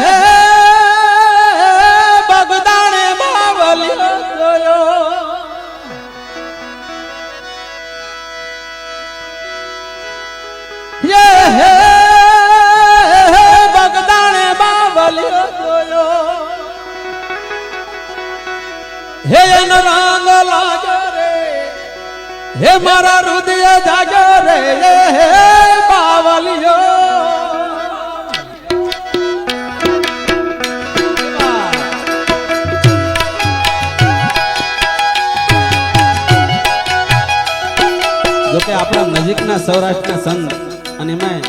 હે બગદાણે બાવલિયો જોયો હે બગદાણે બાવલિયો જોયો હે એનો રંગ લાગ્યો રે હે મારા હૃદય જાગ્યો રે હે બાવલિયો જોકે આપણા નજીકના સૌરાષ્ટ્રના સંત અને એમાં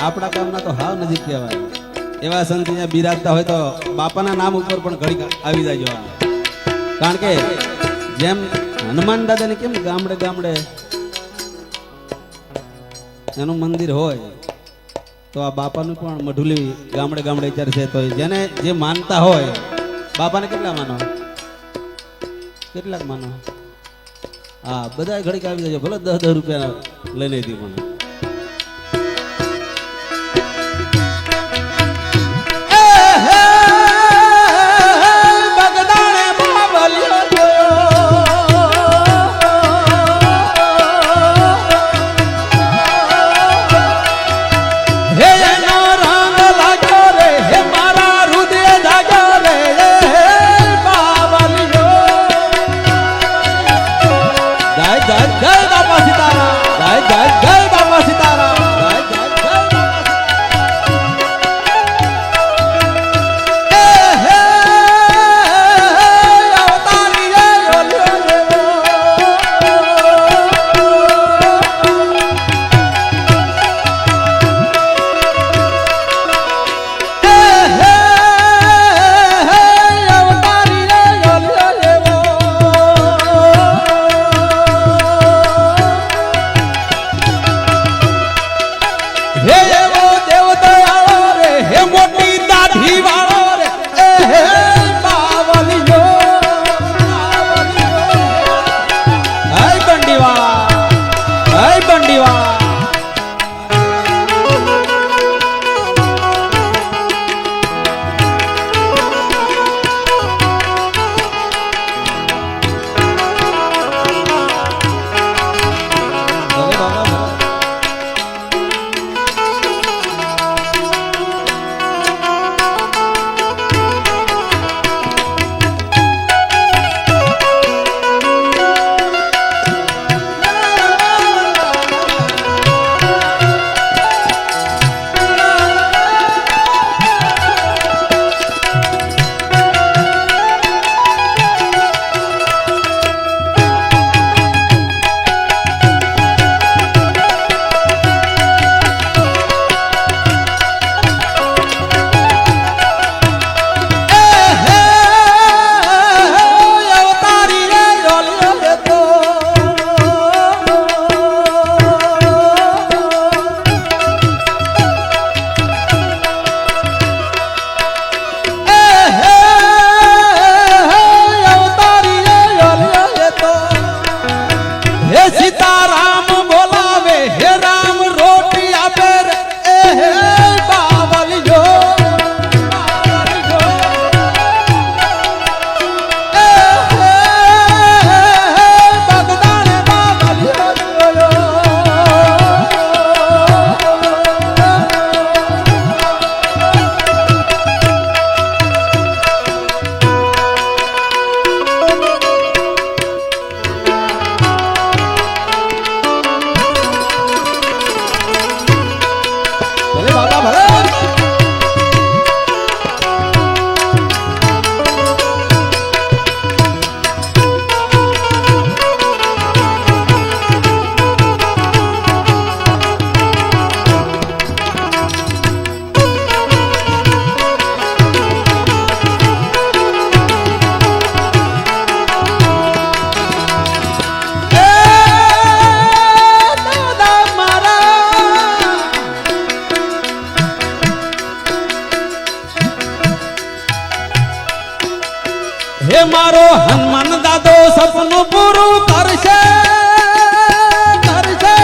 આપણા ગામના તો હાવ નજીક કહેવાય એવા સંત અહીંયા બિરાજતા હોય તો બાપાના નામ ઉપર પણ ઘડી આવી જાય જોવા કારણ કે જેમ હનુમાન દાદાને કેમ ગામડે ગામડે એનું મંદિર હોય તો આ બાપાનું પણ મઢુલી ગામડે ગામડે ચર્ચે તો જેને જે માનતા હોય બાપાને કેટલા માનો કેટલાક માનો હા બધા ઘડીક આવી જાય ભલે 10-10 રૂપિયા લઈને હતી પણ હે મારો હનુમાન દાદો સપનું પૂરું કરશે કરશે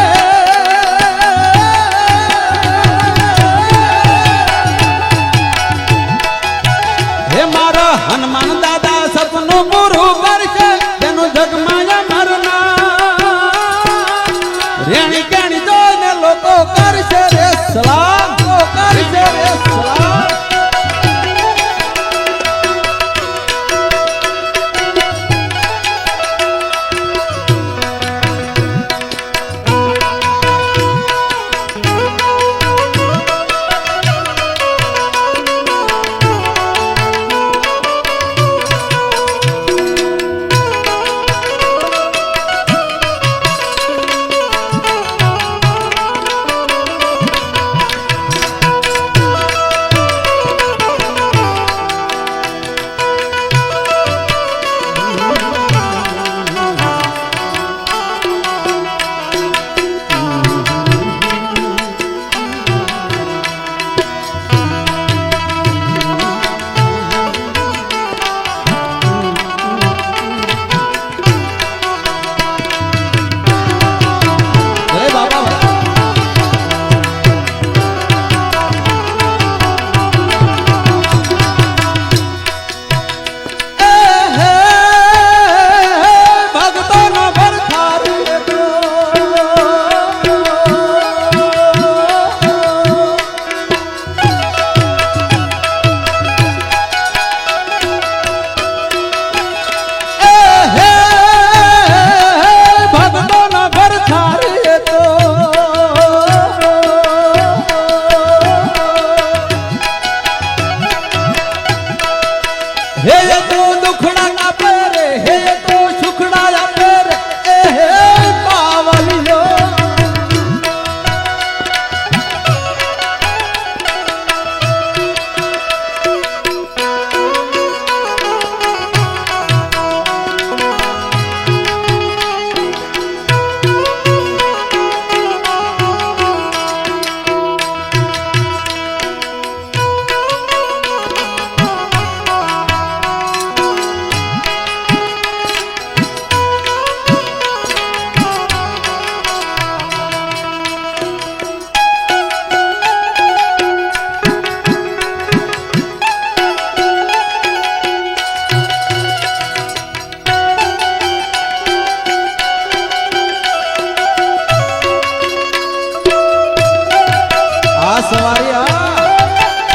સવારી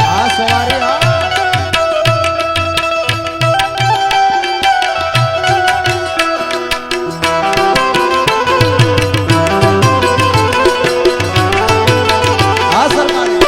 આ સવારી આ સરકારી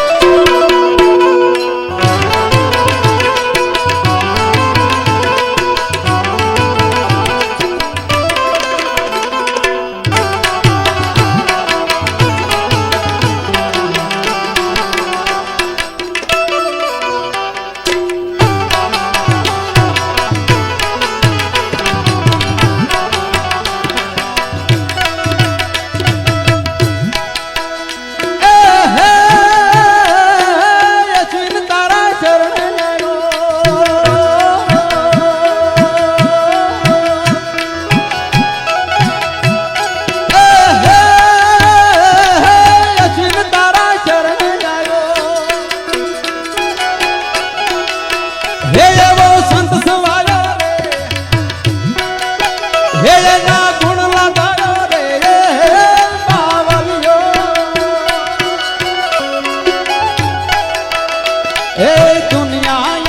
दुनिया